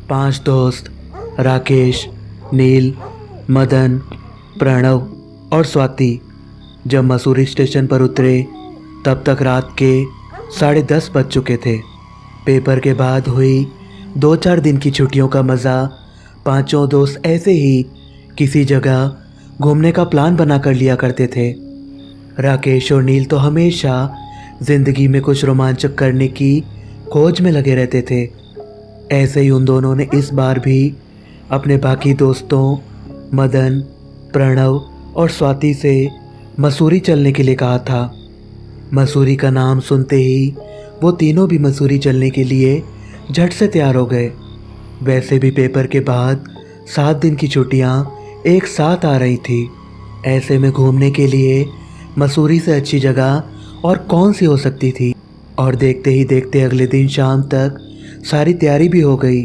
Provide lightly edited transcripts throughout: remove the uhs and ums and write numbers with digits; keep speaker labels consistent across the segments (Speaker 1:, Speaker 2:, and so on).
Speaker 1: 5 दोस्त राकेश, नील, मदन, प्रणव और स्वाति जब मसूरी स्टेशन पर उतरे तब तक रात के 10:30 बज चुके थे। पेपर के बाद हुई 2-4 दिन की छुट्टियों का मज़ा पांचों दोस्त ऐसे ही किसी जगह घूमने का प्लान बना कर लिया करते थे। राकेश और नील तो हमेशा ज़िंदगी में कुछ रोमांचक करने की खोज में लगे रहते थे। ऐसे ही उन दोनों ने इस बार भी अपने बाकी दोस्तों मदन, प्रणव और स्वाति से मसूरी चलने के लिए कहा था। मसूरी का नाम सुनते ही वो तीनों भी मसूरी चलने के लिए झट से तैयार हो गए। वैसे भी पेपर के बाद 7 दिन की छुट्टियां एक साथ आ रही थी। ऐसे में घूमने के लिए मसूरी से अच्छी जगह और कौन सी हो सकती थी। और देखते ही देखते अगले दिन शाम तक सारी तैयारी भी हो गई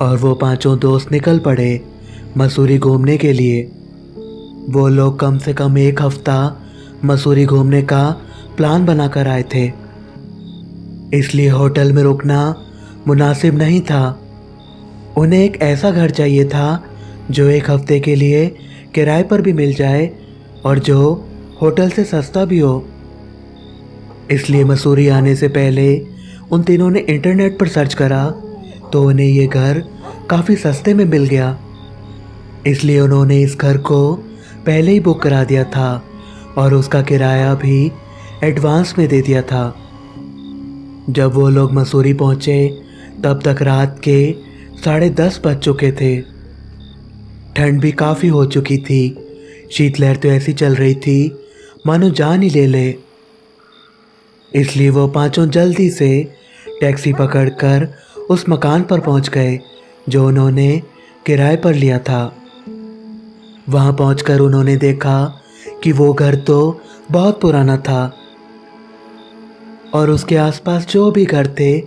Speaker 1: और वो पांचों दोस्त निकल पड़े मसूरी घूमने के लिए। वो लोग कम से कम 1 हफ्ता मसूरी घूमने का प्लान बनाकर आए थे, इसलिए होटल में रुकना मुनासिब नहीं था। उन्हें एक ऐसा घर चाहिए था जो 1 हफ्ते के लिए किराए पर भी मिल जाए और जो होटल से सस्ता भी हो। इसलिए मसूरी आने से पहले उन तीनों ने इंटरनेट पर सर्च करा तो उन्हें ये घर काफ़ी सस्ते में मिल गया। इसलिए उन्होंने इस घर को पहले ही बुक करा दिया था और उसका किराया भी एडवांस में दे दिया था। जब वो लोग मसूरी पहुंचे तब तक रात के 10:30 बज चुके थे। ठंड भी काफ़ी हो चुकी थी। शीतलहर तो ऐसी चल रही थी मानो जान ही ले ले। इसलिए वो पांचों जल्दी से टैक्सी पकड़कर उस मकान पर पहुंच गए जो उन्होंने किराए पर लिया था। वहां पहुंचकर उन्होंने देखा कि वो घर तो बहुत पुराना था और उसके आसपास जो भी घर थे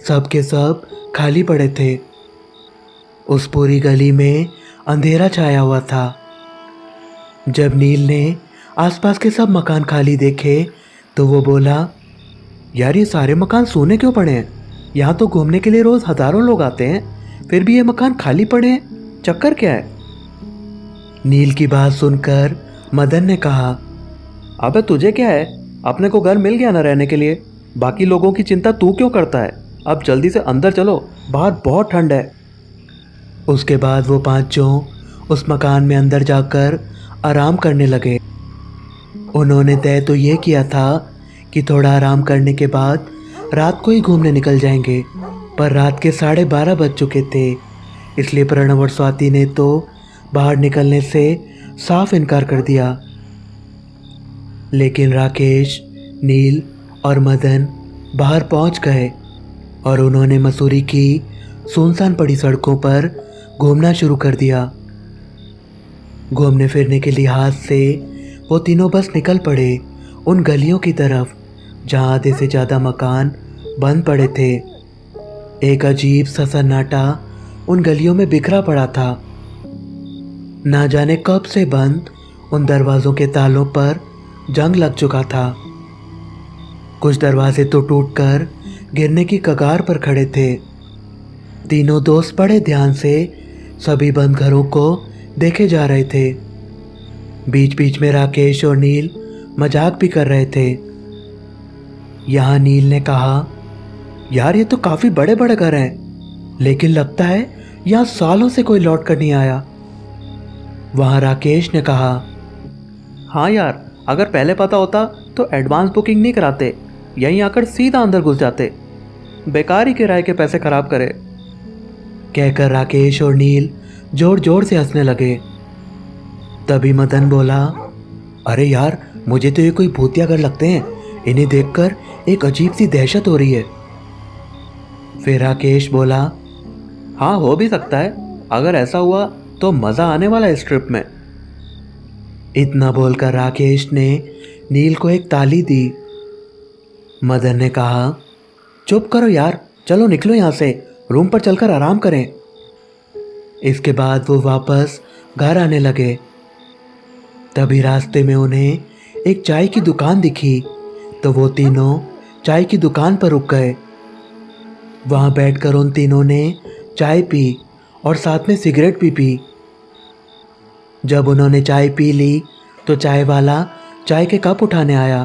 Speaker 1: सब के सब खाली पड़े थे। उस पूरी गली में अंधेरा छाया हुआ था। जब नील ने आसपास के सब मकान खाली देखे तो वो बोला, यार ये सारे मकान सोने क्यों पड़े हैं? यहाँ तो घूमने के लिए रोज़ हज़ारों लोग आते हैं, फिर भी ये मकान खाली पड़े हैं, चक्कर क्या है? नील की बात सुनकर मदन ने कहा, अबे तुझे क्या है, अपने को घर मिल गया ना रहने के लिए, बाकी लोगों की चिंता तू क्यों करता है? अब जल्दी से अंदर चलो, बाहर बहुत ठंड है। उसके बाद वो पांचों उस मकान में अंदर जाकर आराम करने लगे। उन्होंने तय तो ये किया था कि थोड़ा आराम करने के बाद रात को ही घूमने निकल जाएंगे, पर रात के 12:30 बज चुके थे। इसलिए प्रणव और स्वाति ने तो बाहर निकलने से साफ इनकार कर दिया। लेकिन राकेश, नील और मदन बाहर पहुंच गए और उन्होंने मसूरी की सुनसान पड़ी सड़कों पर घूमना शुरू कर दिया। घूमने फिरने के लिहाज से वो तीनों बस निकल पड़े उन गलियों की तरफ जहाँ आधे से ज़्यादा मकान बंद पड़े थे। एक अजीब सा सन्नाटा उन गलियों में बिखरा पड़ा था। ना जाने कब से बंद उन दरवाज़ों के तालों पर जंग लग चुका था। कुछ दरवाजे तो टूटकर गिरने की कगार पर खड़े थे। तीनों दोस्त बड़े ध्यान से सभी बंद घरों को देखे जा रहे थे। बीच बीच में राकेश और नील मजाक भी कर रहे थे। यहाँ नील ने कहा, यार ये तो काफ़ी बड़े बड़े घर हैं, लेकिन लगता है यहाँ सालों से कोई लौट कर नहीं आया। वहाँ राकेश ने कहा, हाँ यार, अगर पहले पता होता तो एडवांस बुकिंग नहीं कराते, यहीं आकर सीधा अंदर घुस जाते, बेकार ही किराए के पैसे खराब करे। कहकर राकेश और नील जोर जोर से हंसने लगे। तभी मदन बोला, अरे यार, मुझे तो ये कोई भूतिया घर लगते हैं, इन्हें देखकर एक अजीब सी दहशत हो रही है। फिर राकेश बोला, हाँ हो भी सकता है, अगर ऐसा हुआ तो मज़ा आने वाला है इस ट्रिप में। इतना बोलकर राकेश ने नील को एक ताली दी। मदन ने कहा, चुप करो यार, चलो निकलो यहाँ से, रूम पर चलकर आराम करें। इसके बाद वो वापस घर आने लगे। तभी रास्ते में उन्हें एक चाय की दुकान दिखी तो वो तीनों चाय की दुकान पर रुक गए। वहाँ बैठकर उन तीनों ने चाय पी और साथ में सिगरेट भी पी। जब उन्होंने चाय पी ली तो चाय वाला चाय के कप उठाने आया।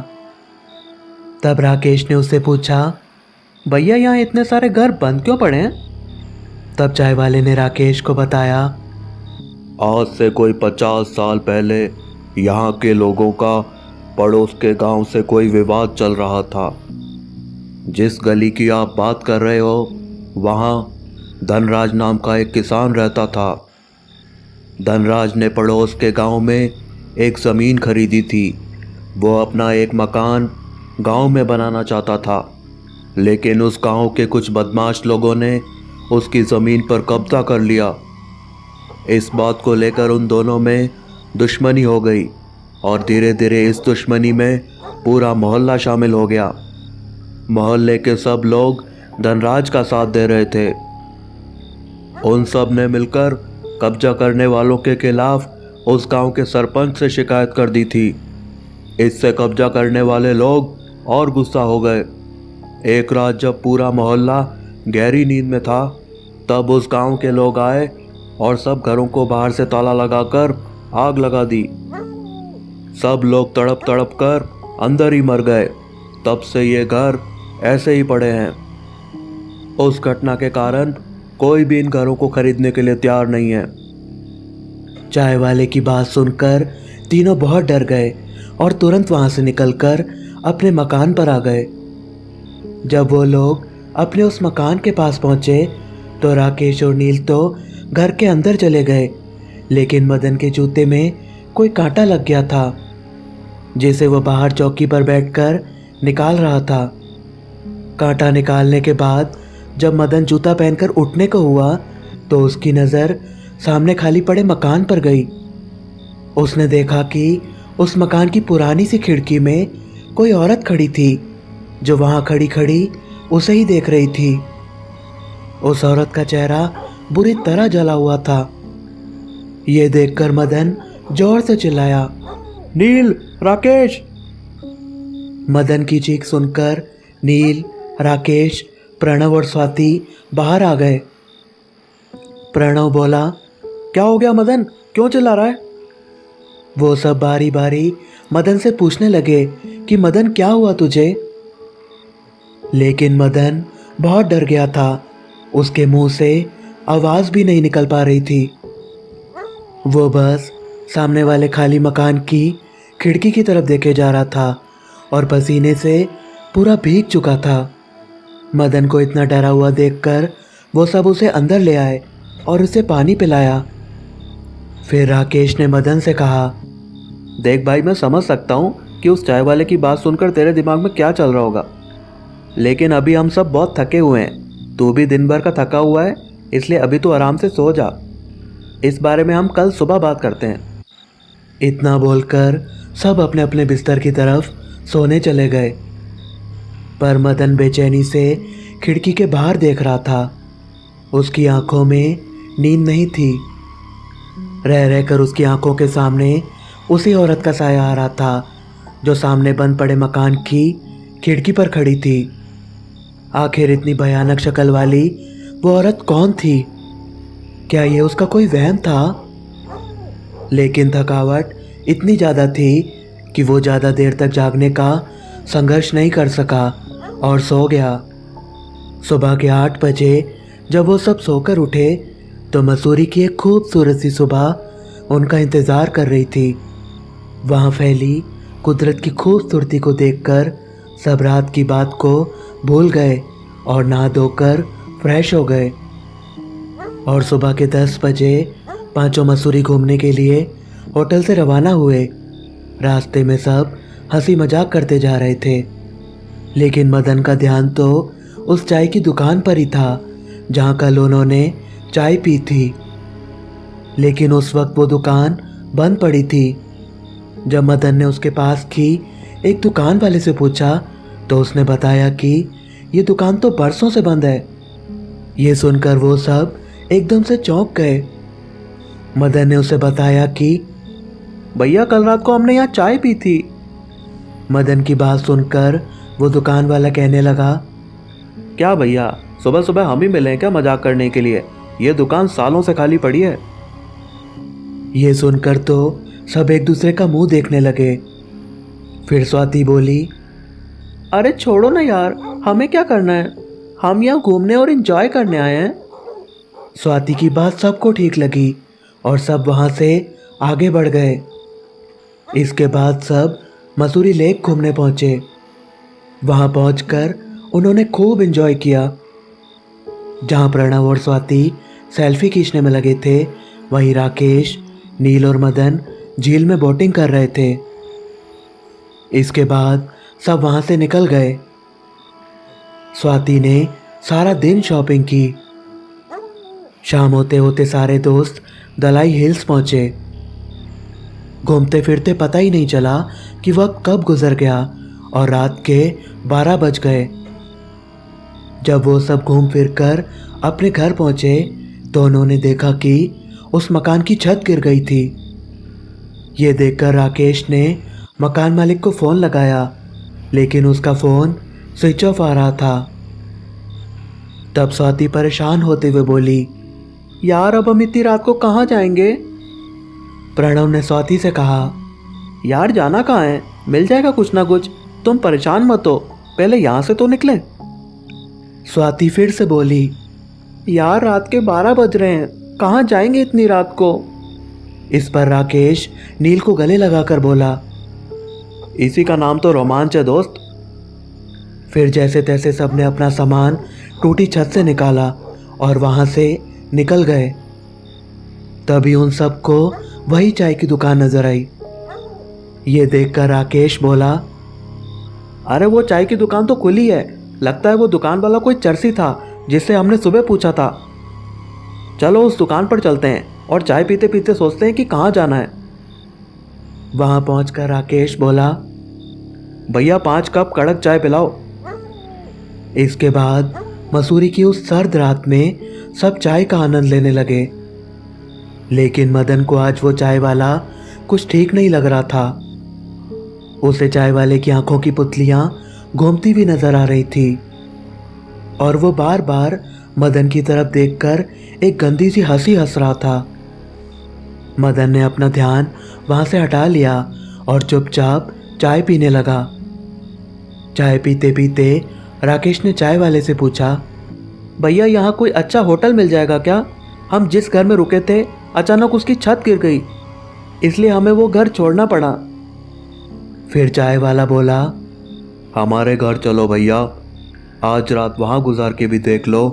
Speaker 1: तब राकेश ने उससे पूछा, भैया यहाँ इतने सारे घर बंद क्यों पड़े हैं? तब चाय वाले ने राकेश को बताया,
Speaker 2: आज से कोई 50 साल पहले यहाँ के लोगों का पड़ोस के गांव से कोई विवाद चल रहा था। जिस गली की आप बात कर रहे हो वहाँ धनराज नाम का एक किसान रहता था। धनराज ने पड़ोस के गांव में एक ज़मीन खरीदी थी। वो अपना एक मकान गांव में बनाना चाहता था, लेकिन उस गांव के कुछ बदमाश लोगों ने उसकी ज़मीन पर कब्जा कर लिया। इस बात को लेकर उन दोनों में दुश्मनी हो गई और धीरे धीरे इस दुश्मनी में पूरा मोहल्ला शामिल हो गया। मोहल्ले के सब लोग धनराज का साथ दे रहे थे। उन सब ने मिलकर कब्जा करने वालों के खिलाफ उस गांव के सरपंच से शिकायत कर दी थी। इससे कब्जा करने वाले लोग और गुस्सा हो गए। एक रात जब पूरा मोहल्ला गहरी नींद में था, तब उस गांव के लोग आए और सब घरों को बाहर से ताला लगाकर आग लगा दी। सब लोग तड़प तड़प कर अंदर ही मर गए। तब से ये घर ऐसे ही पड़े हैं। उस घटना के कारण कोई भी इन घरों को खरीदने के लिए तैयार नहीं है।
Speaker 1: चाय वाले की बात सुनकर तीनों बहुत डर गए और तुरंत वहां से निकलकर अपने मकान पर आ गए। जब वो लोग अपने उस मकान के पास पहुंचे तो राकेश और नील तो घर के अंदर चले गए, लेकिन मदन के जूते में कोई कांटा लग गया था, जिसे वो बाहर चौकी पर बैठकर निकाल रहा था। कांटा निकालने के बाद जब मदन जूता पहनकर उठने को हुआ तो उसकी नज़र सामने खाली पड़े मकान पर गई। उसने देखा कि उस मकान की पुरानी सी खिड़की में कोई औरत खड़ी थी, जो वहां खड़ी खड़ी उसे ही देख रही थी। उस औरत का चेहरा बुरी तरह जला हुआ था। ये देखकर मदन जोर से चिल्लाया,
Speaker 2: नील, राकेश।
Speaker 1: मदन की चीख सुनकर नील, राकेश, प्रणव और स्वाति बाहर आ गए। प्रणव बोला,
Speaker 2: क्या हो गया मदन, क्यों चिल्ला रहा है?
Speaker 1: वो सब बारी बारी मदन से पूछने लगे कि मदन क्या हुआ तुझे? लेकिन मदन बहुत डर गया था। उसके मुंह से आवाज़ भी नहीं निकल पा रही थी। वो बस सामने वाले खाली मकान की खिड़की की तरफ देखे जा रहा था और पसीने से पूरा भीग चुका था। मदन को इतना डरा हुआ देखकर वो सब उसे अंदर ले आए और उसे पानी पिलाया। फिर राकेश ने मदन से कहा,
Speaker 2: देख भाई, मैं समझ सकता हूँ कि उस चाय वाले की बात सुनकर तेरे दिमाग में क्या चल रहा होगा, लेकिन अभी हम सब बहुत थके हुए हैं। तू भी दिन भर का थका हुआ है, इसलिए अभी तू आराम से सो जा। इस बारे में हम कल सुबह बात करते हैं।
Speaker 1: इतना बोलकर सब अपने अपने बिस्तर की तरफ सोने चले गए। पर मदन बेचैनी से खिड़की के बाहर देख रहा था। उसकी आंखों में नींद नहीं थी। रह रहकर उसकी आंखों के सामने उसी औरत का साया आ रहा था, जो सामने बंद पड़े मकान की खिड़की पर खड़ी थी। आखिर इतनी भयानक शक्ल वाली वो औरत कौन थी? क्या ये उसका कोई वहम था? लेकिन थकावट इतनी ज़्यादा थी कि वो ज़्यादा देर तक जागने का संघर्ष नहीं कर सका और सो गया। सुबह के 8 बजे जब वो सब सोकर उठे तो मसूरी की एक खूबसूरत सी सुबह उनका इंतज़ार कर रही थी। वहाँ फैली कुदरत की खूबसूरती को देखकर सब रात की बात को भूल गए और नहा धोकर फ्रेश हो गए और सुबह के 10 बजे पांचों मसूरी घूमने के लिए होटल से रवाना हुए। रास्ते में सब हंसी मजाक करते जा रहे थे, लेकिन मदन का ध्यान तो उस चाय की दुकान पर ही था जहाँ कल उन्होंने चाय पी थी। लेकिन उस वक्त वो दुकान बंद पड़ी थी। जब मदन ने उसके पास की एक दुकान वाले से पूछा तो उसने बताया कि ये दुकान तो बरसों से बंद है। ये सुनकर वो सब एकदम से चौंक गए। मदन ने उसे बताया कि
Speaker 2: भैया, कल रात को हमने यहाँ चाय पी थी।
Speaker 1: मदन की बात सुनकर वो दुकान वाला कहने लगा,
Speaker 2: क्या भैया, सुबह सुबह हम ही मिले हैं क्या मजाक करने के लिए? ये दुकान सालों से खाली पड़ी है।
Speaker 1: ये सुनकर तो सब एक दूसरे का मुंह देखने लगे। फिर स्वाति बोली, अरे छोड़ो ना यार, हमें क्या करना है, हम यहाँ घूमने और एंजॉय करने आए हैं। स्वाति की बात सबको ठीक लगी और सब वहाँ से आगे बढ़ गए। इसके बाद सब मसूरी लेक घूमने पहुँचे। वहाँ पहुँचकर उन्होंने खूब एंजॉय किया। जहाँ प्रणव और स्वाति सेल्फी खींचने में लगे थे, वहीं राकेश, नील और मदन झील में बोटिंग कर रहे थे। इसके बाद सब वहाँ से निकल गए। स्वाति ने सारा दिन शॉपिंग की। शाम होते होते सारे दोस्त दलाई हिल्स पहुँचे। घूमते फिरते पता ही नहीं चला कि वक्त कब गुजर गया और रात के 12 बज गए। जब वो सब घूम फिर कर अपने घर पहुँचे तो उन्होंने देखा कि उस मकान की छत गिर गई थी। ये देखकर राकेश ने मकान मालिक को फ़ोन लगाया, लेकिन उसका फ़ोन स्विच ऑफ आ रहा था। तब स्वाति परेशान होते हुए बोली, यार अब हम इतनी रात को कहाँ जाएंगे? प्रणव ने स्वाति से कहा, यार जाना कहाँ है, मिल जाएगा कुछ ना कुछ, तुम परेशान मत हो, पहले यहाँ से तो निकले। स्वाति फिर से बोली, यार रात के 12 बज रहे हैं, कहाँ जाएंगे इतनी रात को? इस पर राकेश नील को गले लगाकर बोला, इसी का नाम तो रोमांच है दोस्त। फिर जैसे तैसे सबने अपना सामान टूटी छत से निकाला और वहाँ से निकल गए। तभी उन सबको वही चाय की दुकान नजर आई। ये देखकर राकेश बोला, अरे वो चाय की दुकान तो खुली है, लगता है वो दुकान वाला कोई चरसी था जिससे हमने सुबह पूछा था। चलो उस दुकान पर चलते हैं और चाय पीते पीते सोचते हैं कि कहाँ जाना है। वहाँ पहुँचकर राकेश बोला, भैया 5 कप कड़क चाय पिलाओ। इसके बाद मसूरी की उस सर्द रात में सब चाय का आनंद लेने लगे। लेकिन मदन को आज वो चाय वाला कुछ ठीक नहीं लग रहा था। उसे चाय वाले की आंखों की पुतलियां घूमती हुई नजर आ रही थी और वो बार बार मदन की तरफ देखकर एक गंदी सी हंसी हंस रहा था। मदन ने अपना ध्यान वहां से हटा लिया और चुपचाप चाय पीने लगा। चाय पीते पीते राकेश ने चाय वाले से पूछा, भैया यहाँ कोई अच्छा होटल मिल जाएगा क्या? हम जिस घर में रुके थे अचानक उसकी छत गिर गई, इसलिए हमें वो घर छोड़ना पड़ा। फिर चाय वाला बोला,
Speaker 2: हमारे घर चलो भैया, आज रात वहाँ गुजार के भी देख लो।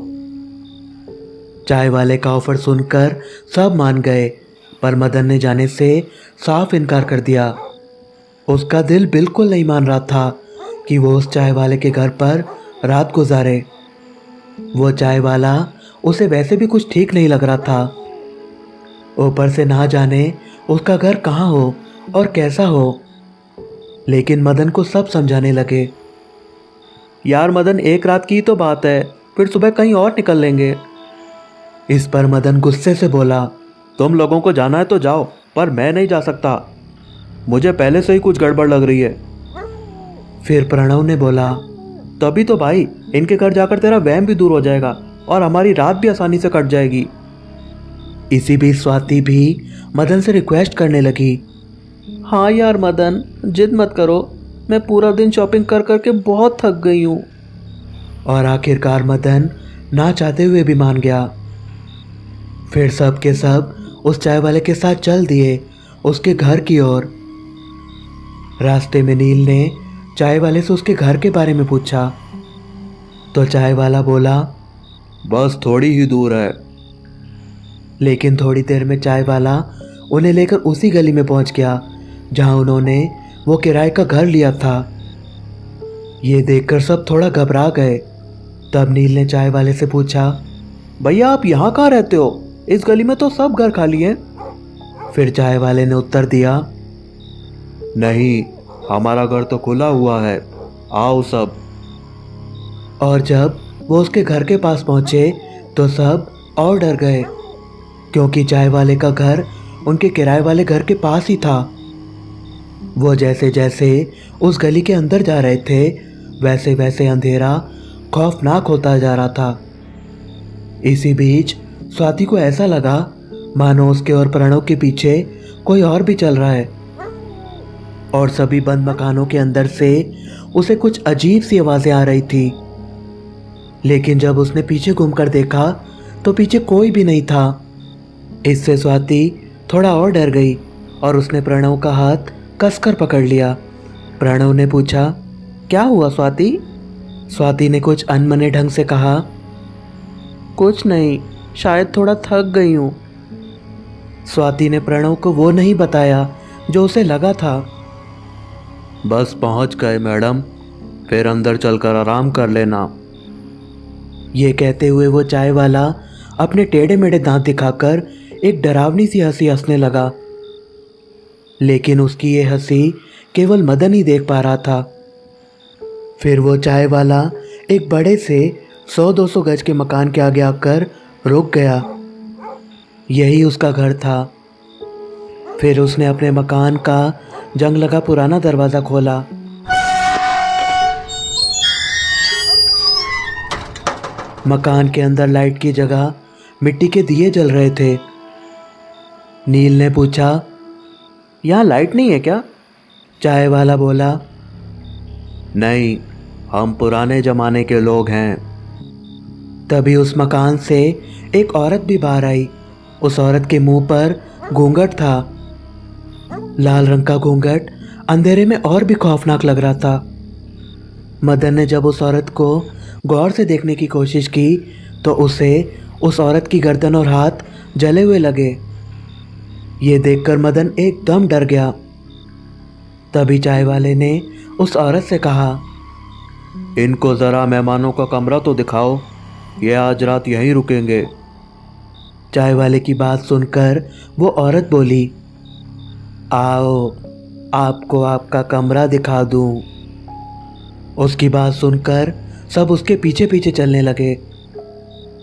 Speaker 1: चाय वाले का ऑफर सुनकर सब मान गए, पर मदन ने जाने से साफ इनकार कर दिया। उसका दिल बिल्कुल नहीं मान रहा था कि वो उस चाय वाले के घर पर रात गुजारे। वो चाय वाला उसे वैसे भी कुछ ठीक नहीं लग रहा था, ऊपर से ना जाने उसका घर कहाँ हो और कैसा हो। लेकिन मदन को सब समझाने लगे, यार मदन एक रात की तो बात है, फिर सुबह कहीं और निकल लेंगे। इस पर मदन गुस्से से बोला,
Speaker 2: तुम लोगों को जाना है तो जाओ, पर मैं नहीं जा सकता, मुझे पहले से ही कुछ गड़बड़ लग रही है।
Speaker 1: फिर प्रणव ने बोला,
Speaker 2: तभी तो भाई, इनके घर जाकर तेरा वहम भी दूर हो जाएगा और हमारी रात भी आसानी से कट जाएगी।
Speaker 1: इसी बीच स्वाति भी मदन से रिक्वेस्ट करने लगी, हाँ यार मदन, जिद मत करो, मैं पूरा दिन शॉपिंग कर करके बहुत थक गई हूँ। और आखिरकार मदन ना चाहते हुए भी मान गया। फिर सब के सब उस चाय वाले के साथ चल दिए उसके घर की ओर। रास्ते में नील ने चाय वाले से उसके घर के बारे में पूछा तो चाय वाला बोला,
Speaker 2: बस थोड़ी ही दूर है।
Speaker 1: लेकिन थोड़ी देर में चाय वाला उन्हें लेकर उसी गली में पहुंच गया जहां उन्होंने वो किराए का घर लिया था। ये देखकर सब थोड़ा घबरा गए। तब नील ने चाय वाले से पूछा,
Speaker 2: भैया आप यहाँ कहाँ रहते हो? इस गली में तो सब घर खाली हैं।
Speaker 1: फिर चाय वाले ने उत्तर दिया,
Speaker 2: नहीं, हमारा घर तो खुला हुआ है, आओ सब।
Speaker 1: और जब वो उसके घर के पास पहुंचे तो सब और डर गए, क्योंकि चाय वाले का घर उनके किराए वाले घर के पास ही था। वो जैसे जैसे उस गली के अंदर जा रहे थे, वैसे वैसे अंधेरा खौफनाक होता जा रहा था। इसी बीच स्वाति को ऐसा लगा मानो उसके और प्रणव के पीछे कोई और भी चल रहा है, और सभी बंद मकानों के अंदर से उसे कुछ अजीब सी आवाजें आ रही थी। लेकिन जब उसने पीछे घूमकर देखा तो पीछे कोई भी नहीं था। इससे स्वाति थोड़ा और डर गई और उसने प्रणव का हाथ कसकर पकड़ लिया। प्रणव ने पूछा, क्या हुआ स्वाति? स्वाति ने कुछ अनमने ढंग से कहा, कुछ नहीं, शायद थोड़ा थक गई हूँ। स्वाति ने प्रणव को वो नहीं बताया जो उसे लगा था।
Speaker 2: बस पहुंच गए मैडम, फिर अंदर चलकर आराम कर लेना।
Speaker 1: ये कहते हुए वो चाय वाला अपने टेढ़े मेढ़े दांत दिखाकर एक डरावनी सी हंसी हंसने लगा। लेकिन उसकी ये हंसी केवल मदन ही देख पा रहा था। फिर वो चाय वाला एक बड़े से 100-200 गज के मकान के आगे आकर रुक गया। यही उसका घर था। फिर उसने अपने मकान का जंग लगा पुराना दरवाज़ा खोला। मकान के अंदर लाइट की जगह मिट्टी के दिए जल रहे थे। नील ने पूछा, यहाँ लाइट नहीं है क्या? चाय वाला बोला,
Speaker 2: नहीं, हम पुराने जमाने के लोग हैं।
Speaker 1: तभी उस मकान से एक औरत भी बाहर आई। उस औरत के मुंह पर घूंघट था। लाल रंग का घूंघट अंधेरे में और भी खौफनाक लग रहा था। मदन ने जब उस औरत को गौर से देखने की कोशिश की तो उसे उस औरत की गर्दन और हाथ जले हुए लगे। ये देखकर मदन एकदम डर गया। तभी चाय वाले ने उस औरत से कहा,
Speaker 2: इनको ज़रा मेहमानों का कमरा तो दिखाओ, ये आज रात यहीं रुकेंगे।
Speaker 1: चाय वाले की बात सुनकर वो औरत बोली, आओ, आपको आपका कमरा दिखा दूं। उसकी बात सुनकर सब उसके पीछे पीछे चलने लगे।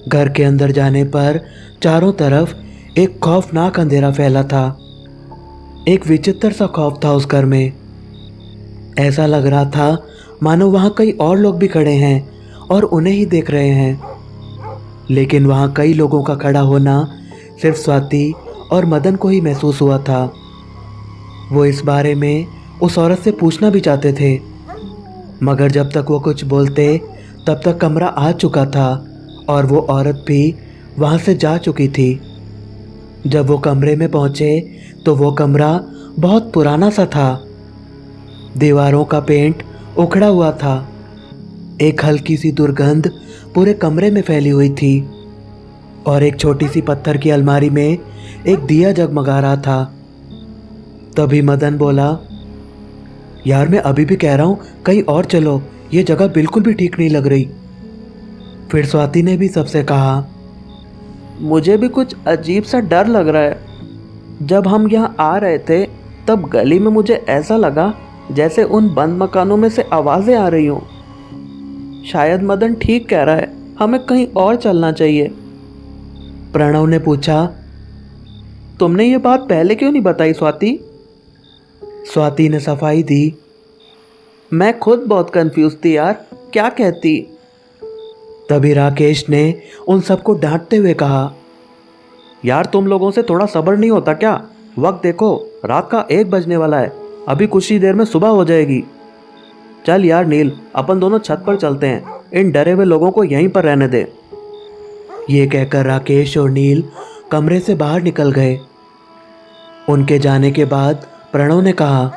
Speaker 1: घर के अंदर जाने पर चारों तरफ एक खौफनाक अंधेरा फैला था। एक विचित्र सा खौफ था उस घर में। ऐसा लग रहा था मानो वहाँ कई और लोग भी खड़े हैं और उन्हें ही देख रहे हैं। लेकिन वहाँ कई लोगों का खड़ा होना सिर्फ स्वाति और मदन को ही महसूस हुआ था। वो इस बारे में उस औरत से पूछना भी चाहते थे, मगर जब तक वो कुछ बोलते तब तक कमरा आ चुका था और वो औरत भी वहाँ से जा चुकी थी। जब वो कमरे में पहुँचे तो वो कमरा बहुत पुराना सा था। दीवारों का पेंट उखड़ा हुआ था। एक हल्की सी दुर्गंध पूरे कमरे में फैली हुई थी और एक छोटी सी पत्थर की अलमारी में एक दिया जगमगा रहा था। तभी मदन बोला, यार मैं अभी भी कह रहा हूँ कहीं और चलो, ये जगह बिल्कुल भी ठीक नहीं लग रही। फिर स्वाति ने भी सबसे कहा, मुझे भी कुछ अजीब सा डर लग रहा है। जब हम यहाँ आ रहे थे तब गली में मुझे ऐसा लगा जैसे उन बंद मकानों में से आवाज़ें आ रही हों। शायद मदन ठीक कह रहा है, हमें कहीं और चलना चाहिए। प्रणव ने पूछा, तुमने ये बात पहले क्यों नहीं बताई स्वाति? स्वाति ने सफाई दी, मैं खुद बहुत कंफ्यूज थी यार, क्या कहती। तभी राकेश ने उन सबको डांटते हुए कहा, यार तुम लोगों से थोड़ा सब्र नहीं होता क्या? वक्त देखो, रात का 1 बजने वाला है, अभी कुछ ही देर में सुबह हो जाएगी। चल यार नील, अपन दोनों छत पर चलते हैं, इन डरे हुए लोगों को यहीं पर रहने दे। ये कहकर राकेश और नील कमरे से बाहर निकल गए। उनके जाने के बाद प्रणव ने कहा,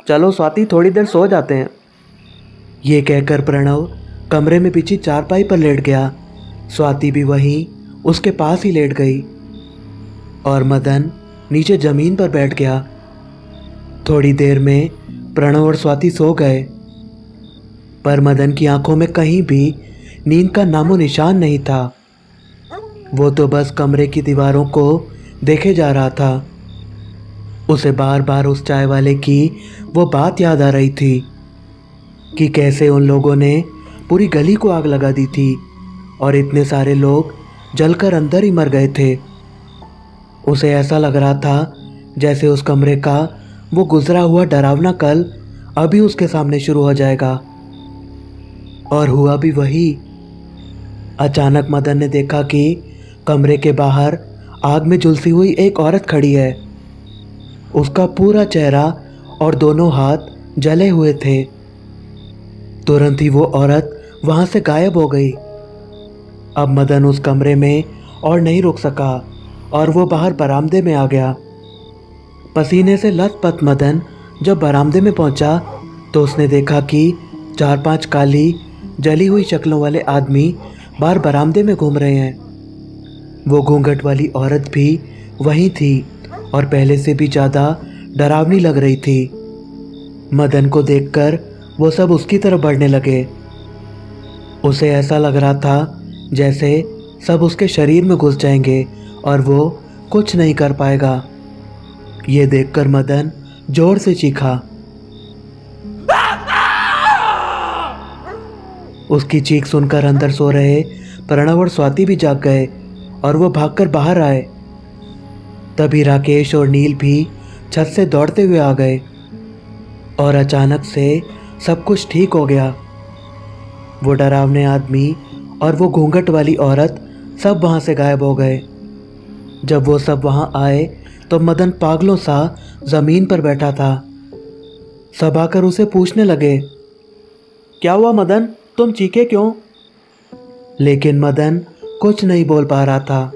Speaker 1: चलो स्वाति थोड़ी देर सो जाते हैं। ये कहकर प्रणव कमरे में पीछे चारपाई पर लेट गया। स्वाति भी वहीं उसके पास ही लेट गई और मदन नीचे जमीन पर बैठ गया। थोड़ी देर में प्रणव और स्वाति सो गए, पर मदन की आंखों में कहीं भी नींद का नामो निशान नहीं था। वो तो बस कमरे की दीवारों को देखे जा रहा था। उसे बार बार उस चाय वाले की वो बात याद आ रही थी कि कैसे उन लोगों ने पूरी गली को आग लगा दी थी और इतने सारे लोग जलकर अंदर ही मर गए थे। उसे ऐसा लग रहा था जैसे उस कमरे का वो गुजरा हुआ डरावना कल अभी उसके सामने शुरू हो जाएगा। और हुआ भी वही। अचानक मदन ने देखा कि कमरे के बाहर आग में झुलसी हुई एक औरत खड़ी है। उसका पूरा चेहरा और दोनों हाथ जले हुए थे। तुरंत ही वो औरत वहां से गायब हो गई। अब मदन उस कमरे में और नहीं रुक सका और वो बाहर बरामदे में आ गया। पसीने से लथपथ मदन जब बरामदे में पहुंचा तो उसने देखा कि 4-5 काली जली हुई शक्लों वाले आदमी बाहर बरामदे में घूम रहे हैं। वो घूंघट वाली औरत भी वहीं थी और पहले से भी ज़्यादा डरावनी लग रही थी। मदन को देखकर वो सब उसकी तरफ बढ़ने लगे। उसे ऐसा लग रहा था जैसे सब उसके शरीर में घुस जाएंगे और वो कुछ नहीं कर पाएगा। ये देखकर मदन जोर से चीखा। उसकी चीख सुनकर अंदर सो रहे प्रणव और स्वाति भी जाग गए और वो भागकर बाहर आए। तभी राकेश और नील भी छत से दौड़ते हुए आ गए और अचानक से सब कुछ ठीक हो गया। वो डरावने आदमी और वो घूंघट वाली औरत सब वहाँ से गायब हो गए। जब वो सब वहाँ आए तो मदन पागलों सा ज़मीन पर बैठा था। सब आकर उसे पूछने लगे, क्या हुआ मदन, तुम चीखे क्यों? लेकिन मदन कुछ नहीं बोल पा रहा था।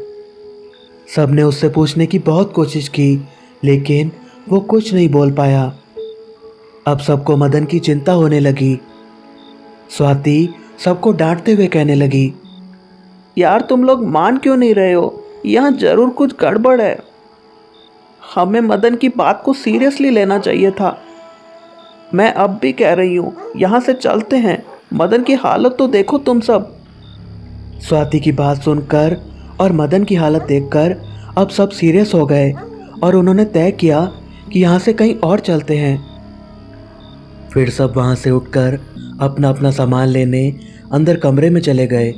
Speaker 1: सबने उससे पूछने की बहुत कोशिश की लेकिन वो कुछ नहीं बोल पाया। अब सबको मदन की चिंता होने लगी। स्वाति सबको डांटते हुए कहने लगी, यार तुम लोग मान क्यों नहीं रहे हो? यहाँ जरूर कुछ गड़बड़ है। हमें मदन की बात को सीरियसली लेना चाहिए था। मैं अब भी कह रही हूँ, यहाँ से चलते हैं। मदन की हालत तो देखो तुम सब। स्वाति की बात सुनकर और मदन की हालत देखकर अब सब सीरियस हो गए और उन्होंने तय किया कि यहाँ से कहीं और चलते हैं। फिर सब वहाँ से उठकर अपना अपना सामान लेने अंदर कमरे में चले गए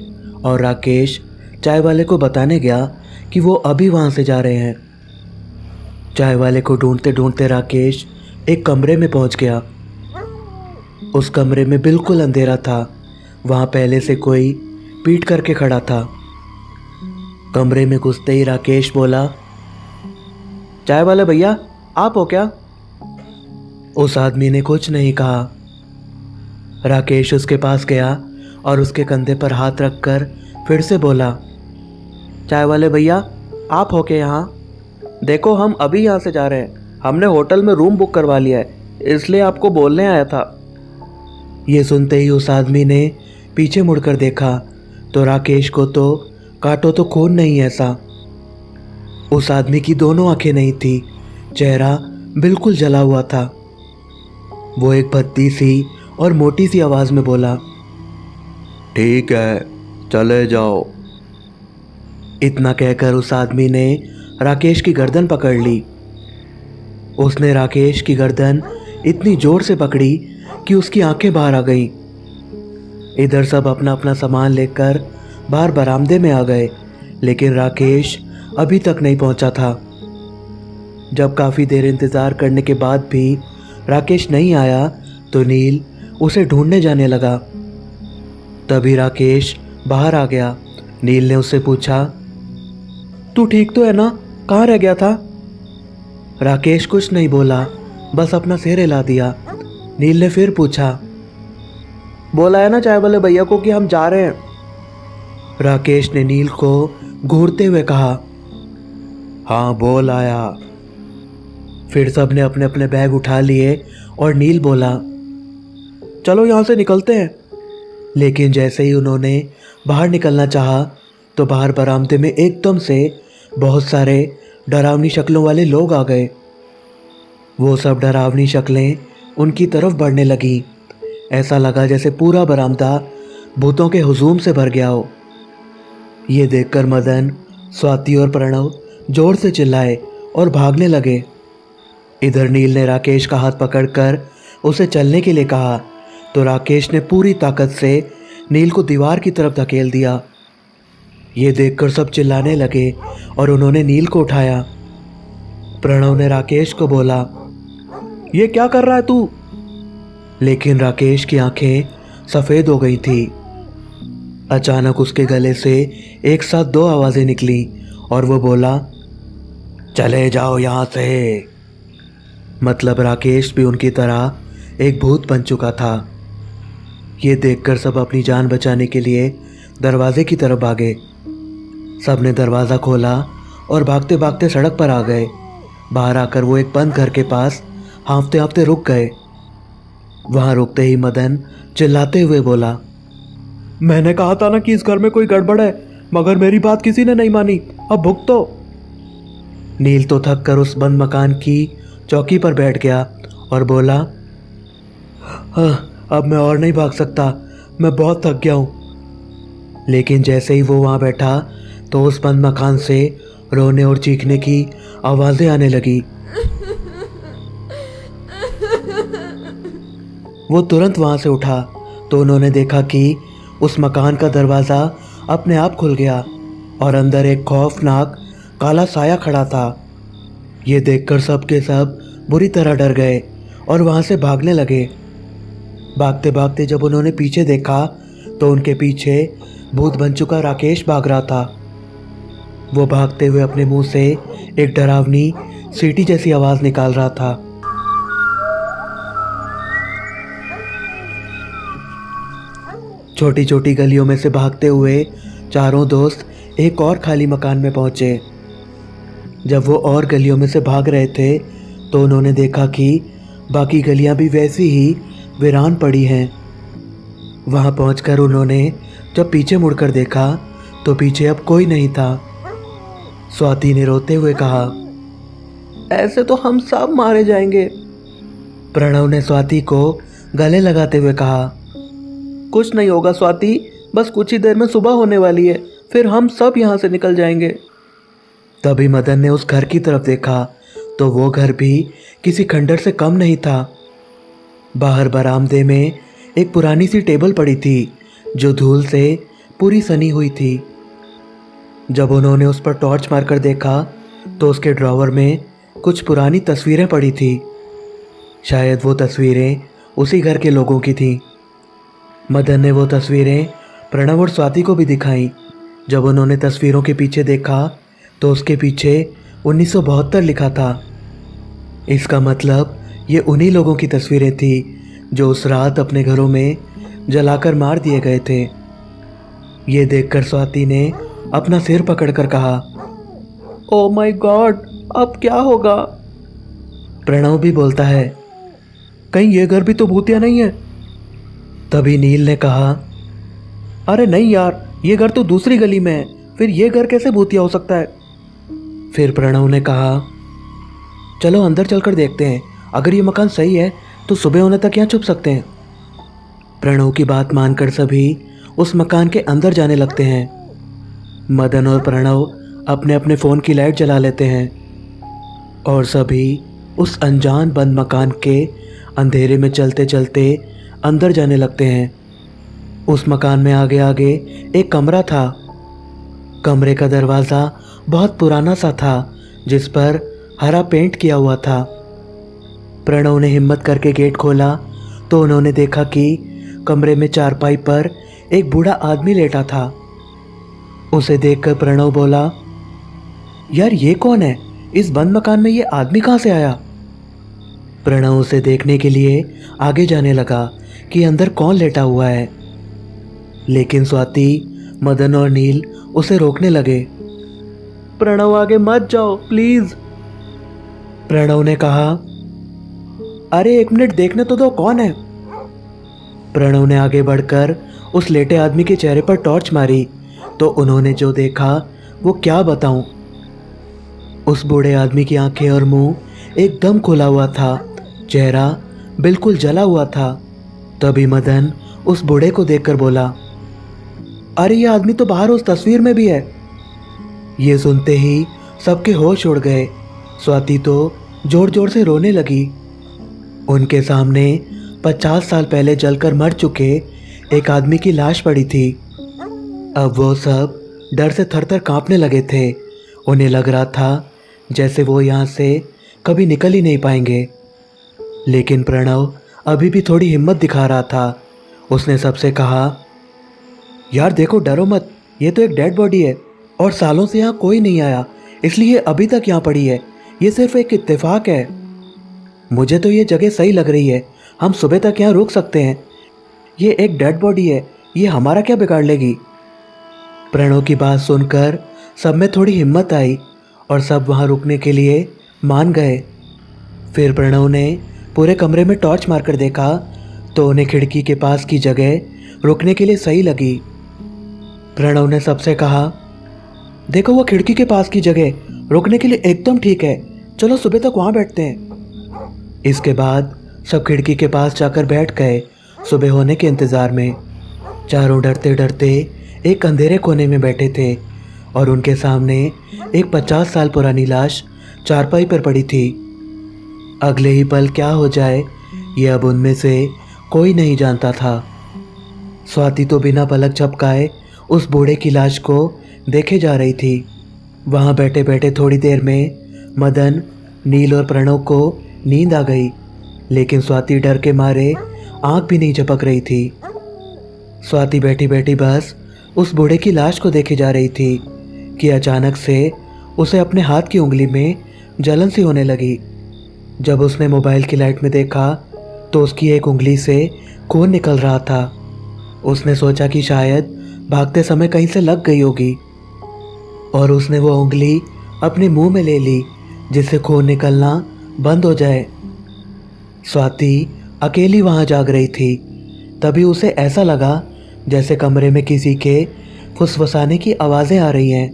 Speaker 1: और राकेश चाय वाले को बताने गया कि वो अभी वहाँ से जा रहे हैं। चाय वाले को ढूंढते ढूंढते राकेश एक कमरे में पहुँच गया। उस कमरे में बिल्कुल अंधेरा था। वहाँ पहले से कोई पीठ करके खड़ा था। कमरे में घुसते ही राकेश बोला, चाय वाले भैया आप हो क्या? उस आदमी ने कुछ नहीं कहा। राकेश उसके पास गया और उसके कंधे पर हाथ रखकर फिर से बोला, चाय वाले भैया आप हो क्या यहाँ? देखो हम अभी यहाँ से जा रहे हैं। हमने होटल में रूम बुक करवा लिया है, इसलिए आपको बोलने आया था। ये सुनते ही उस आदमी ने पीछे मुड़कर देखा तो राकेश को तो काटो तो खून नहीं ऐसा। उस आदमी की दोनों आंखें नहीं थी, चेहरा बिल्कुल जला हुआ था। वो एक भद्दी सी और मोटी सी आवाज में बोला,
Speaker 2: ठीक है चले जाओ।
Speaker 1: इतना कहकर उस आदमी ने राकेश की गर्दन पकड़ ली। उसने राकेश की गर्दन इतनी जोर से पकड़ी कि उसकी आंखें बाहर आ गईं। इधर सब अपना अपना सामान लेकर बाहर बरामदे में आ गए लेकिन राकेश अभी तक नहीं पहुंचा था। जब काफ़ी देर इंतज़ार करने के बाद भी राकेश नहीं आया तो नील उसे ढूंढने जाने लगा। तभी राकेश बाहर आ गया। नील ने उससे पूछा, तू ठीक तो है ना? कहाँ रह गया था? राकेश कुछ नहीं बोला, बस अपना सिर हिला दिया। नील ने फिर पूछा, बोला है ना चाय वाले भैया को कि हम जा रहे हैं? राकेश ने नील को घूरते हुए कहा,
Speaker 2: हाँ बोल आया।
Speaker 1: फिर सबने अपने अपने बैग उठा लिए और नील बोला, चलो यहाँ से निकलते हैं। लेकिन जैसे ही उन्होंने बाहर निकलना चाहा तो बाहर बरामदे में एकदम से बहुत सारे डरावनी शक्लों वाले लोग आ गए। वो सब डरावनी शक्लें उनकी तरफ बढ़ने लगी। ऐसा लगा जैसे पूरा बरामदा भूतों के हुजूम से भर गया हो। ये देखकर मदन, स्वाति और प्रणव जोर से चिल्लाए और भागने लगे। इधर नील ने राकेश का हाथ पकड़कर उसे चलने के लिए कहा तो राकेश ने पूरी ताकत से नील को दीवार की तरफ धकेल दिया। ये देखकर सब चिल्लाने लगे और उन्होंने नील को उठाया। प्रणव ने राकेश को बोला, ये क्या कर रहा है तू? लेकिन राकेश की आंखें सफ़ेद हो गई थी। अचानक उसके गले से एक साथ दो आवाज़ें निकली और वो बोला, चले जाओ यहाँ से। मतलब राकेश भी उनकी तरह एक भूत बन चुका था। ये देखकर सब अपनी जान बचाने के लिए दरवाजे की तरफ भागे। सब ने दरवाज़ा खोला और भागते भागते सड़क पर आ गए। बाहर आकर वो एक बंद घर के पास हाँफते हाँफते रुक गए। वहाँ रुकते ही मदन चिल्लाते हुए बोला, मैंने कहा था ना कि इस घर में कोई गड़बड़ है, मगर मेरी बात किसी ने नहीं मानी। अब भुगतो। नील तो थक कर उस बंद मकान की चौकी पर बैठ गया और बोला, हाँ, अब मैं और नहीं भाग सकता, मैं बहुत थक गया हूँ। लेकिन जैसे ही वो वहाँ बैठा तो उस बंद मकान से रोने और चीखने की आवाज़ें आने लगी। वो तुरंत वहाँ से उठा तो उन्होंने देखा कि उस मकान का दरवाज़ा अपने आप खुल गया और अंदर एक खौफनाक काला साया खड़ा था। ये देखकर सब के सब बुरी तरह डर गए और वहाँ से भागने लगे। भागते भागते जब उन्होंने पीछे देखा तो उनके पीछे भूत बन चुका राकेश भाग रहा था। वो भागते हुए अपने मुंह से एक डरावनी सीटी जैसी आवाज़ निकाल रहा था। छोटी छोटी गलियों में से भागते हुए चारों दोस्त एक और खाली मकान में पहुंचे। जब वो और गलियों में से भाग रहे थे तो उन्होंने देखा कि बाकी गलियां भी वैसी ही वीरान पड़ी हैं। वहां पहुंचकर उन्होंने जब पीछे मुड़कर देखा तो पीछे अब कोई नहीं था। स्वाति ने रोते हुए कहा, ऐसे तो हम सब मारे जाएंगे। प्रणव ने स्वाति को गले लगाते हुए कहा, कुछ नहीं होगा स्वाति, बस कुछ ही देर में सुबह होने वाली है, फिर हम सब यहाँ से निकल जाएंगे। तभी मदन ने उस घर की तरफ देखा तो वो घर भी किसी खंडर से कम नहीं था। बाहर बरामदे में एक पुरानी सी टेबल पड़ी थी जो धूल से पूरी सनी हुई थी। जब उन्होंने उस पर टॉर्च मारकर देखा तो उसके ड्रॉवर में कुछ पुरानी तस्वीरें पड़ी थी। शायद वो तस्वीरें उसी घर के लोगों की थीं। मदन ने वो तस्वीरें प्रणव और स्वाति को भी दिखाई। जब उन्होंने तस्वीरों के पीछे देखा तो उसके पीछे 1972 लिखा था। इसका मतलब ये उन्हीं लोगों की तस्वीरें थी जो उस रात अपने घरों में जलाकर मार दिए गए थे। ये देखकर स्वाति ने अपना सिर पकड़कर कहा, ओ माय गॉड, अब क्या होगा। प्रणव भी बोलता है, कहीं ये घर भी तो भूतिया नहीं है। तभी नील ने कहा, अरे नहीं यार, ये घर तो दूसरी गली में है, फिर ये घर कैसे भूतिया हो सकता है। फिर प्रणव ने कहा, चलो अंदर चलकर देखते हैं, अगर ये मकान सही है तो सुबह होने तक यहाँ छुप सकते हैं। प्रणव की बात मानकर सभी उस मकान के अंदर जाने लगते हैं। मदन और प्रणव अपने अपने फ़ोन की लाइट जला लेते हैं और सभी उस अनजान बंद मकान के अंधेरे में चलते चलते अंदर जाने लगते हैं। उस मकान में आगे आगे एक कमरा था। कमरे का दरवाज़ा बहुत पुराना सा था जिस पर हरा पेंट किया हुआ था। प्रणव ने हिम्मत करके गेट खोला तो उन्होंने देखा कि कमरे में चारपाई पर एक बूढ़ा आदमी लेटा था। उसे देखकर प्रणव बोला, यार ये कौन है, इस बंद मकान में ये आदमी कहाँ से आया। प्रणव उसे देखने के लिए आगे जाने लगा कि अंदर कौन लेटा हुआ है, लेकिन स्वाति, मदन और नील उसे रोकने लगे। प्रणव आगे मत जाओ प्लीज। प्रणव ने कहा, अरे एक मिनट देखने तो दो कौन है। प्रणव ने आगे बढ़कर उस लेटे आदमी के चेहरे पर टॉर्च मारी तो उन्होंने जो देखा वो क्या बताऊं। उस बूढ़े आदमी की आंखें और मुंह एकदम खुला हुआ था, चेहरा बिल्कुल जला हुआ था। तभी मदन उस बूढ़े को देखकर बोला, अरे ये आदमी तो बाहर उस तस्वीर में भी है। ये सुनते ही सबके होश उड़ गए। स्वाति तो जोर जोर से रोने लगी। उनके सामने 50 साल पहले जलकर मर चुके एक आदमी की लाश पड़ी थी। अब वो सब डर से थरथर कांपने लगे थे। उन्हें लग रहा था जैसे वो यहाँ से कभी निकल ही नहीं पाएंगे। लेकिन प्रणव अभी भी थोड़ी हिम्मत दिखा रहा था उसने सबसे कहा, यार देखो, डरो मत, ये तो एक डेड बॉडी है और सालों से यहाँ कोई नहीं आया, इसलिए अभी तक यहाँ पड़ी है। ये सिर्फ एक इत्तेफाक है। मुझे तो ये जगह सही लग रही है, हम सुबह तक यहाँ रुक सकते हैं। ये एक डेड बॉडी है, ये हमारा क्या बिगाड़ लेगी। प्रणव की बात सुनकर सब में थोड़ी हिम्मत आई और सब वहाँ रुकने के लिए मान गए। फिर प्रणव ने पूरे कमरे में टॉर्च मारकर देखा तो उन्हें खिड़की के पास की जगह रुकने के लिए सही लगी। प्रणव ने सबसे कहा, देखो वो खिड़की के पास की जगह रुकने के लिए एकदम ठीक है, चलो सुबह तक वहाँ बैठते हैं। इसके बाद सब खिड़की के पास जाकर बैठ गए सुबह होने के इंतज़ार में। चारों डरते डरते एक अंधेरे कोने में बैठे थे और उनके सामने एक 50 साल पुरानी लाश चारपाई पर पड़ी थी। अगले ही पल क्या हो जाए ये अब उनमें से कोई नहीं जानता था। स्वाति तो बिना पलक झपकाए उस बूढ़े की लाश को देखे जा रही थी। वहाँ बैठे बैठे थोड़ी देर में मदन, नील और प्रणव को नींद आ गई, लेकिन स्वाति डर के मारे आंख भी नहीं झपक रही थी। स्वाति बैठी बैठी बस उस बूढ़े की लाश को देखे जा रही थी कि अचानक से उसे अपने हाथ की उंगली में जलन सी होने लगी। जब उसने मोबाइल की लाइट में देखा तो उसकी एक उंगली से खून निकल रहा था। उसने सोचा कि शायद भागते समय कहीं से लग गई होगी और उसने वो उंगली अपने मुंह में ले ली जिससे खून निकलना बंद हो जाए। स्वाति अकेली वहाँ जाग रही थी। तभी उसे ऐसा लगा जैसे कमरे में किसी के फुसफुसाने की आवाज़ें आ रही हैं।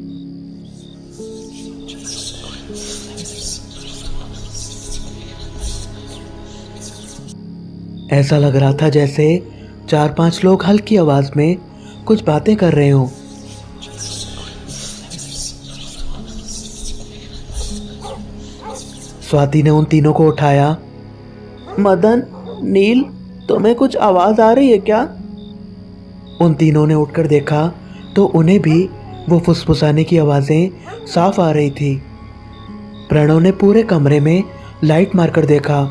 Speaker 1: ऐसा लग रहा था जैसे 4-5 लोग हल्की आवाज़ में कुछ बातें कर रहे हों। स्वाति ने उन तीनों को उठाया। मदन, नील, तुम्हें कुछ आवाज़ आ रही है क्या? उन तीनों ने उठकर देखा तो उन्हें भी वो फुसफुसाने की आवाज़ें साफ आ रही थी। प्रणव ने पूरे कमरे में लाइट मारकर देखा,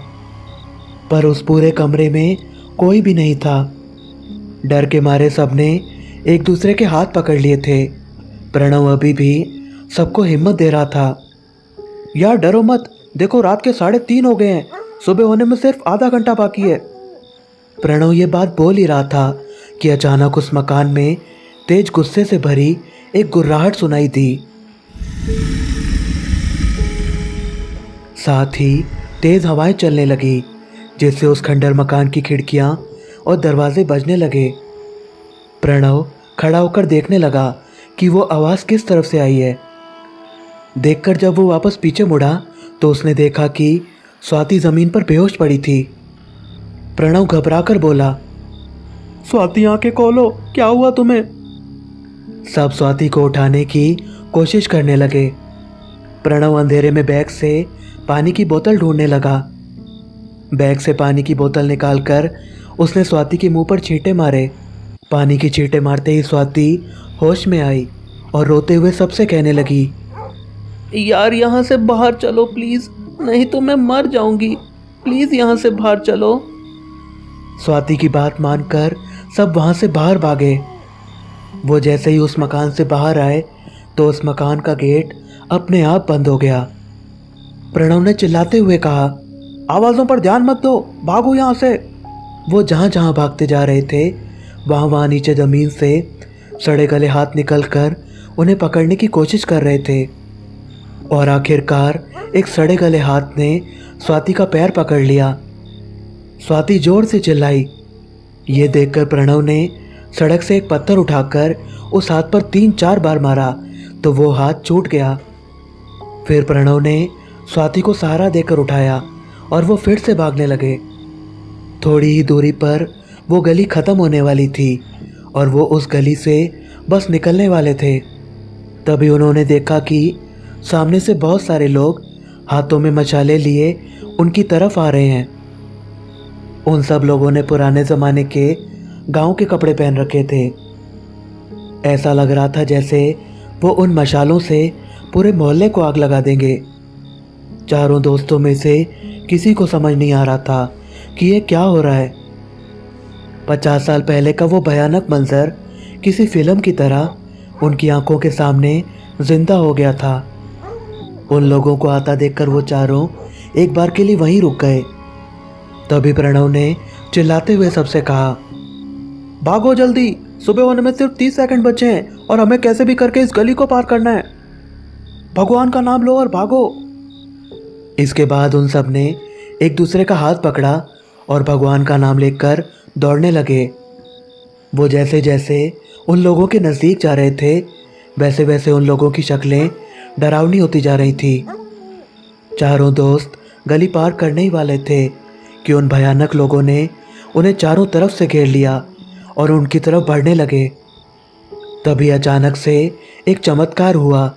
Speaker 1: पर उस पूरे कमरे में कोई भी नहीं था। डर के मारे सबने एक दूसरे के हाथ पकड़ लिए थे। प्रणव अभी भी सबको हिम्मत दे रहा था। यार डरो मत, देखो रात के 3:30 हो गए हैं, सुबह होने में सिर्फ आधा घंटा बाकी है। प्रणव ये बात बोल ही रहा था कि अचानक उस मकान में तेज गुस्से से भरी एक गुर्राहट सुनाई दी। साथ ही तेज हवाएं चलने लगी जिससे उस खंडर मकान की खिड़कियां और दरवाजे बजने लगे। प्रणव खड़ा होकर देखने लगा कि वो आवाज़ किस तरफ से आई है। देखकर जब वो वापस पीछे मुड़ा तो उसने देखा कि स्वाति ज़मीन पर बेहोश पड़ी थी। प्रणव घबराकर बोला, स्वाति आंखें खोलो, क्या हुआ तुम्हें? सब स्वाति को उठाने की कोशिश करने लगे। प्रणव अंधेरे में बैग से पानी की बोतल ढूंढने लगा। बैग से पानी की बोतल निकालकर उसने स्वाति के मुंह पर छींटे मारे। पानी की छींटे मारते ही स्वाति होश में आई और रोते हुए सबसे कहने लगी, यार यहाँ से बाहर चलो प्लीज़, नहीं तो मैं मर जाऊंगी, प्लीज़ यहाँ से बाहर चलो। स्वाति की बात मानकर सब वहाँ से बाहर भागे। वो जैसे ही उस मकान से बाहर आए तो उस मकान का गेट अपने आप बंद हो गया। प्रणव ने चिल्लाते हुए कहा, आवाज़ों पर ध्यान मत दो, भागो यहाँ से। वो जहाँ जहाँ भागते जा रहे थे वहाँ वहाँ नीचे ज़मीन से सड़े गले हाथ निकलकर उन्हें पकड़ने की कोशिश कर रहे थे और आखिरकार एक सड़े गले हाथ ने स्वाति का पैर पकड़ लिया। स्वाति जोर से चिल्लाई। ये देखकर प्रणव ने सड़क से एक पत्थर उठाकर उस हाथ पर 3-4 बार मारा तो वो हाथ छूट गया। फिर प्रणव ने स्वाति को सहारा देकर उठाया और वो फिर से भागने लगे। थोड़ी ही दूरी पर वो गली ख़त्म होने वाली थी और वो उस गली से बस निकलने वाले थे। तभी उन्होंने देखा कि सामने से बहुत सारे लोग हाथों में मशाले लिए उनकी तरफ आ रहे हैं। उन सब लोगों ने पुराने ज़माने के गांव के कपड़े पहन रखे थे। ऐसा लग रहा था जैसे वो उन मशालों से पूरे मोहल्ले को आग लगा देंगे। चारों दोस्तों में से किसी को समझ नहीं आ रहा था कि ये क्या हो रहा है। 50 साल पहले का वो भयानक मंजर किसी फिल्म की तरह उनकी आंखों के सामने जिंदा हो गया था। उन लोगों को आता देखकर वो चारों एक बार के लिए वहीं रुक गए। तभी प्रणव ने चिल्लाते हुए सबसे कहा, भागो जल्दी, सुबह होने में सिर्फ 30 सेकंड बचे हैं और हमें कैसे भी करके इस गली को पार करना है। भगवान का नाम लो और भागो। इसके बाद उन सब ने एक दूसरे का हाथ पकड़ा और भगवान का नाम लेकर दौड़ने लगे। वो जैसे जैसे उन लोगों के नज़दीक जा रहे थे वैसे वैसे उन लोगों की शक्लें डरावनी होती जा रही थी। चारों दोस्त गली पार करने ही वाले थे कि उन भयानक लोगों ने उन्हें चारों तरफ से घेर लिया और उनकी तरफ बढ़ने लगे। तभी अचानक से एक चमत्कार हुआ।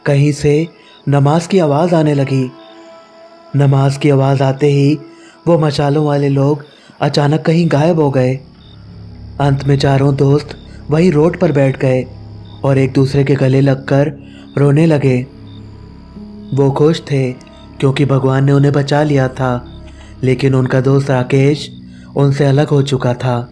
Speaker 1: कहीं से नमाज की आवाज़ आने लगी। नमाज की आवाज़ आते ही वो मशालों वाले लोग अचानक कहीं गायब हो गए। अंत में चारों दोस्त वही रोड पर बैठ गए और एक दूसरे के गले लगकर रोने लगे। वो खुश थे क्योंकि भगवान ने उन्हें बचा लिया था, लेकिन उनका दोस्त राकेश उनसे अलग हो चुका था।